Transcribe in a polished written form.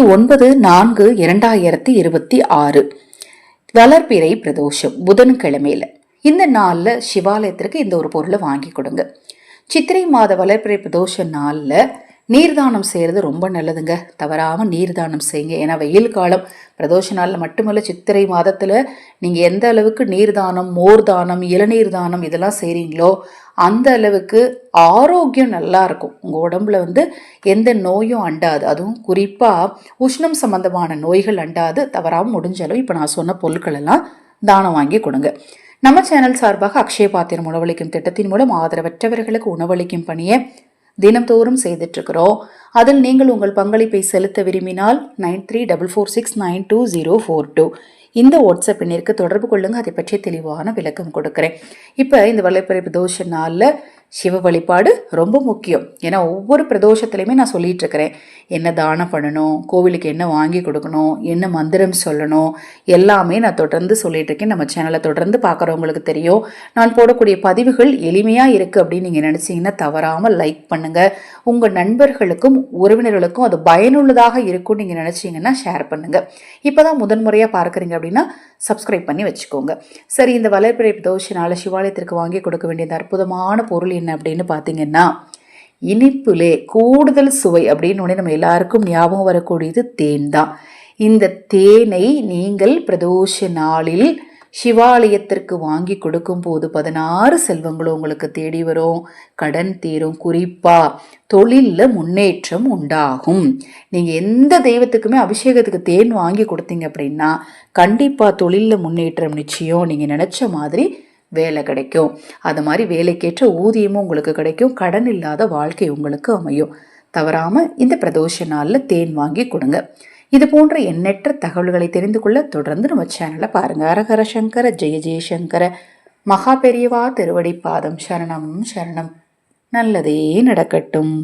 29/4/2026 வளர்பிறை பிரதோஷம் புதன்கிழமையில. இந்த நாள்ல சிவாலயத்திற்கு இந்த ஒரு பொருளை வாங்கி கொடுங்க. சித்திரை மாத வளர்பிறை பிரதோஷ நாள்ல நீர்தானம் செய்யறது ரொம்ப நல்லதுங்க. தவறாம நீர்தானம் செய்யுங்க. ஏன்னா வெயில் காலம், பிரதோஷ நாள்ல மட்டுமல்ல, சித்திரை மாதத்துல நீங்க எந்த அளவுக்கு நீர்தானம், மோர் தானம், இளநீர் தானம் இதெல்லாம் செய்றீங்களோ அந்த அளவுக்கு ஆரோக்கியம் நல்லா இருக்கும். உங்க உடம்புல எந்த நோயும் அண்டாது. அதுவும் குறிப்பா உஷ்ணம் சம்பந்தமான நோய்கள் அண்டாது. தவறாம முடிஞ்ச அளவு இப்ப நான் சொன்ன பொருட்கள் எல்லாம் தானம் வாங்கி கொடுங்க. நம்ம சேனல் சார்பாக அக்ஷய பாத்திரம் உணவளிக்கும் திட்டத்தின் மூலம் ஆதரவற்றவர்களுக்கு உணவளிக்கும் பணியை தினம்தோறும் செய்துட்டு இருக்கிறோம். அதில் நீங்கள் உங்கள் பங்களிப்பை செலுத்த விரும்பினால் 9344692042 இந்த வாட்ஸ்அப் எண்ணிற்கு தொடர்பு கொள்ளுங்க. அதை பற்றிய தெளிவான விளக்கம் கொடுக்கிறேன். இப்போ இந்த வளர்பிறை பிரதோஷ நாளில் சிவ வழிபாடு ரொம்ப முக்கியம். ஏன்னா ஒவ்வொரு பிரதோஷத்துலையுமே நான் சொல்லிட்டு இருக்கிறேன், என்ன தானம் பண்ணணும், கோவிலுக்கு என்ன வாங்கி கொடுக்கணும், என்ன மந்திரம் சொல்லணும், எல்லாமே நான் தொடர்ந்து சொல்லிட்டு இருக்கேன். நம்ம சேனலை தொடர்ந்து பார்க்குறவங்களுக்கு தெரியும். நான் போடக்கூடிய பதிவுகள் எளிமையாக இருக்குது அப்படின்னு நீங்கள் நினச்சிங்கன்னா தவறாமல் லைக் பண்ணுங்கள். உங்கள் நண்பர்களுக்கும் உறவினர்களுக்கும் அது பயனுள்ளதாக இருக்கும்னு நீங்கள் நினச்சிங்கன்னா ஷேர் பண்ணுங்கள். இப்போ தான் முதன்முறையாக பார்க்குறீங்க அப்படின்னா சப்ஸ்கிரைப் பண்ணி வச்சுக்கோங்க. சரி, இந்த வளர்பிறை பிரதோஷனால சிவாலயத்திற்கு வாங்கி கொடுக்க வேண்டிய அற்புதமான பொருள் என்ன அப்படின்னு பார்த்தீங்கன்னா, இனிப்புலே கூடுதல் சுவை அப்படின்னு ஒன்று நம்ம எல்லாருக்கும் ஞாபகம் வரக்கூடியது தேன் தான். இந்த தேனை நீங்கள் பிரதோஷ நாளில் சிவாலயத்திற்கு வாங்கி கொடுக்கும் போது 16 செல்வங்களும் உங்களுக்கு தேடி வரும், கடன் தீரும், குறிப்பா தொழில்ல முன்னேற்றம் உண்டாகும். நீங்க எந்த தெய்வத்துக்குமே அபிஷேகத்துக்கு தேன் வாங்கி கொடுத்தீங்க அப்படின்னா கண்டிப்பா தொழில்ல முன்னேற்றம் நிச்சயம். நீங்க நினைச்ச மாதிரி வேலை கிடைக்கும். அது மாதிரி வேலைக்கேற்ற ஊதியமும் உங்களுக்கு கிடைக்கும். கடன் இல்லாத வாழ்க்கை உங்களுக்கு அமையும். தவறாம இந்த பிரதோஷ நாள்ல தேன் வாங்கி கொடுங்க. இது போன்ற எண்ணற்ற தகவல்களை தெரிந்து கொள்ள தொடர்ந்து நம்ம சேனலை பாருங்க. ஹரஹர சங்கர ஜெய ஜெயசங்கர. மகா பெரியவா திருவடி பாதம் சரணம் சரணம். நல்லதே நடக்கட்டும்.